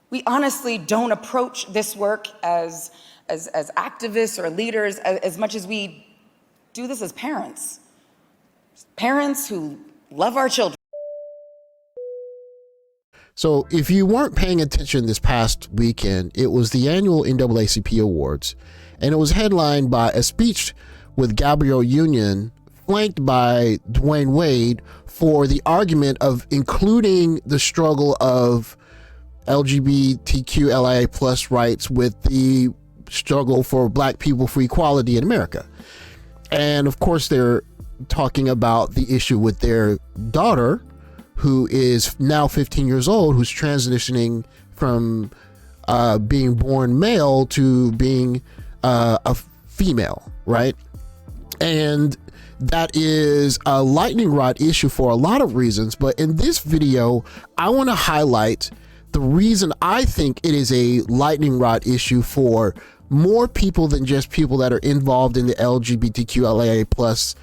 We honestly don't approach this work as activists or leaders as much as we do this as parents. Parents who love our children. So if you weren't paying attention this past weekend, it was the annual NAACP Awards, and it was headlined by a speech with Gabrielle Union, flanked by Dwyane Wade, for the argument of including the struggle of LGBTQIA plus rights with the struggle for Black people for equality in America. And of course, they're talking about the issue with their daughter, who is now 15 years old, who's transitioning from being born male to being a female, right? And that is a lightning rod issue for a lot of reasons. But in this video, I want to highlight the reason I think it is a lightning rod issue for more people than just people that are involved in the LGBTQIA plus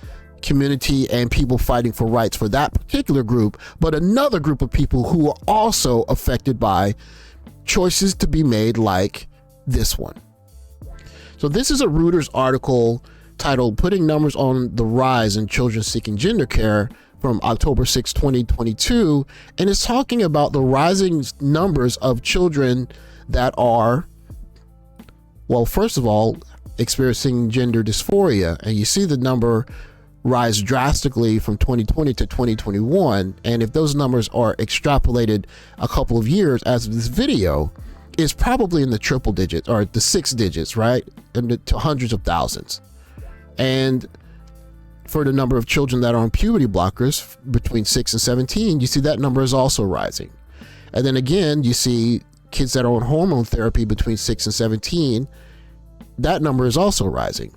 community and people fighting for rights for that particular group, but another group of people who are also affected by choices to be made like this one. So this is a Reuters article titled "Putting Numbers on the Rise in Children Seeking Gender Care" from October 6, 2022, and it's talking about the rising numbers of children that are, well, first of all, experiencing gender dysphoria, and you see the number rise drastically from 2020 to 2021. And if those numbers are extrapolated a couple of years, as this video is probably in the triple digits or the 6 digits, right? To hundreds of thousands. And for the number of children that are on puberty blockers between 6 and 17, you see that number is also rising. And then again, you see kids that are on hormone therapy between 6 and 17, that number is also rising.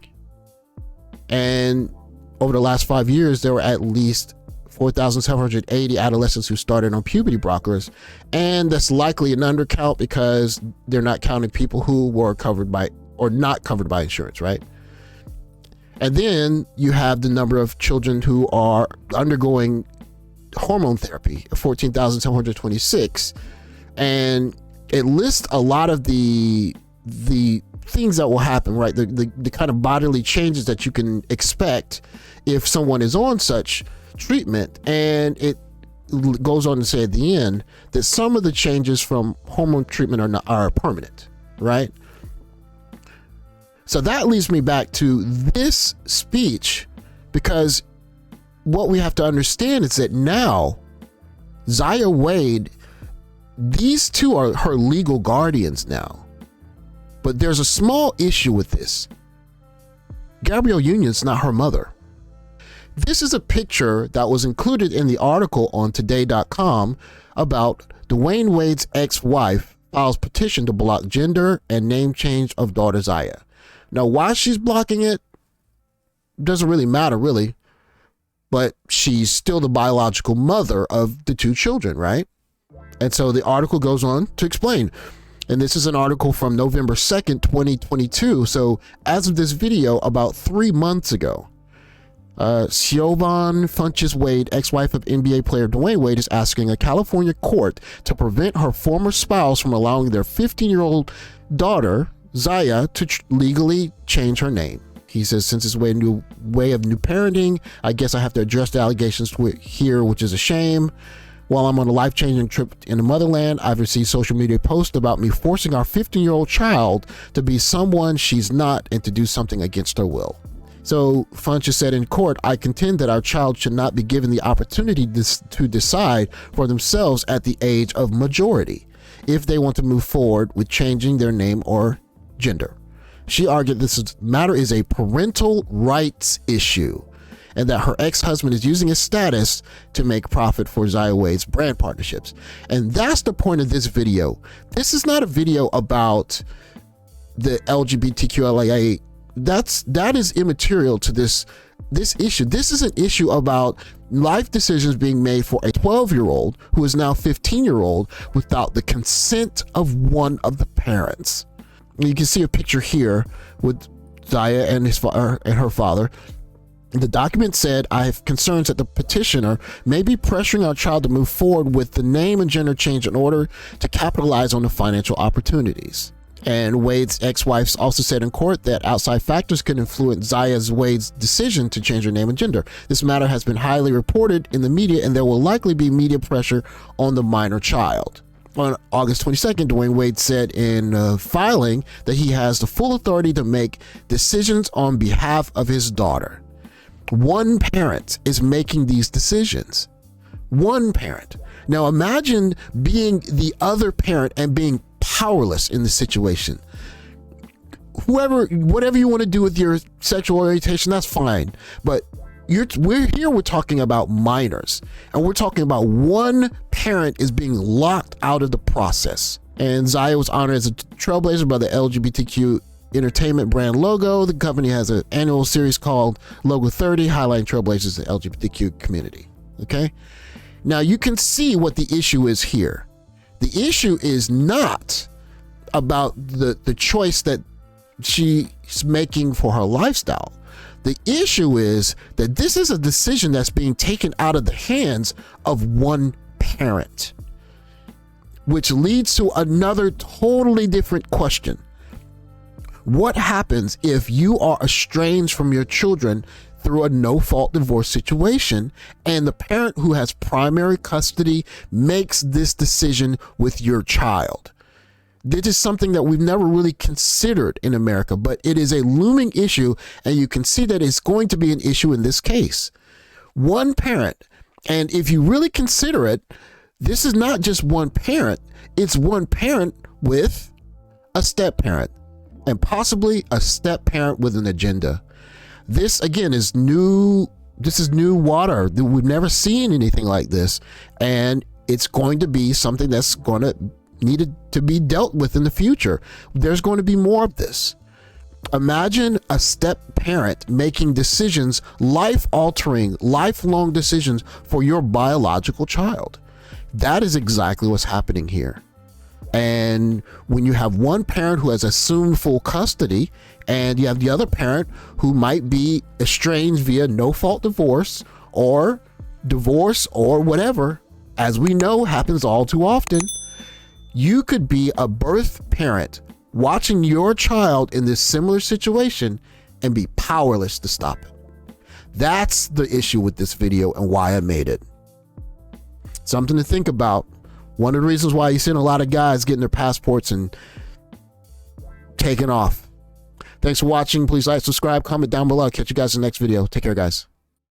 And over the last 5 years, there were at least 4,780 adolescents who started on puberty blockers. And that's likely an undercount because they're not counting people who were covered by or not covered by insurance, right? And then you have the number of children who are undergoing hormone therapy, 14,726. And it lists a lot of the things that will happen, right? The kind of bodily changes that you can expect if someone is on such treatment. And it goes on to say at the end that some of the changes from hormone treatment are permanent, right? So that leads me back to this speech, because what we have to understand is that now Zaya Wade, these two are her legal guardians now. But there's a small issue with this. Gabrielle Union's not her mother. This is a picture that was included in the article on today.com about Dwyane Wade's ex-wife files petition to block gender and name change of daughter Zaya. Now, why she's blocking it doesn't really matter, really, but she's still the biological mother of the two children, right? And so the article goes on to explain. And this is an article from November 2nd, 2022. So as of this video, about 3 months ago, Siobhan Funches Wade, ex-wife of NBA player Dwyane Wade, is asking a California court to prevent her former spouse from allowing their 15-year-old daughter, Zaya, to legally change her name. He says, since it's a new way of new parenting, I guess I have to address the allegations here, which is a shame. While I'm on a life-changing trip in the motherland, I've received social media posts about me forcing our 15-year-old child to be someone she's not and to do something against her will. So Funches said in court, I contend that our child should not be given the opportunity to decide for themselves at the age of majority if they want to move forward with changing their name or gender. She argued this matter is a parental rights issue and that her ex-husband is using his status to make profit for Zaya Wade's brand partnerships. And that's the point of this video. This is not a video about the LGBTQIA. That is immaterial to this issue. This is an issue about life decisions being made for a 12-year-old who is now 15-year-old without the consent of one of the parents. And you can see a picture here with Zaya and her father. The document said, I have concerns that the petitioner may be pressuring our child to move forward with the name and gender change in order to capitalize on the financial opportunities. And Wade's ex-wife also said in court that outside factors could influence Zaya Wade's decision to change her name and gender. This matter has been highly reported in the media, and there will likely be media pressure on the minor child. On August 22nd, Dwyane Wade said in filing that he has the full authority to make decisions on behalf of his daughter. One parent is making these decisions. One parent. Now imagine being the other parent and being powerless in the situation. Whatever you want to do with your sexual orientation, that's fine. But we're talking about minors, and we're talking about one parent is being locked out of the process. And Zaya was honored as a trailblazer by the LGBTQ entertainment brand Logo. The company has an annual series called Logo 30, highlighting trailblazers in the LGBTQ community. Okay, now you can see what the issue is here. The issue is not about the choice that she's making for her lifestyle. The issue is that this is a decision that's being taken out of the hands of one parent, which leads to another totally different question. What happens if you are estranged from your children through a no-fault divorce situation, and the parent who has primary custody makes this decision with your child? This is something that we've never really considered in America, but it is a looming issue, and you can see that it's going to be an issue in this case. One parent, and if you really consider it, this is not just one parent, it's one parent with a step-parent, and possibly a step-parent with an agenda. This, again, is new. This is new water. We've never seen anything like this, and it's going to be something that's going to need to be dealt with in the future. There's going to be more of this. Imagine a step-parent making decisions, life-altering, lifelong decisions for your biological child. That is exactly what's happening here. And when you have one parent who has assumed full custody, and you have the other parent who might be estranged via no-fault divorce or whatever, as we know happens all too often, you could be a birth parent watching your child in this similar situation and be powerless to stop it. That's the issue with this video and why I made it. Something to think about. One of the reasons why you see a lot of guys getting their passports and taking off. Thanks for watching. Please like, subscribe, comment down below. I'll catch you guys in the next video. Take care, guys.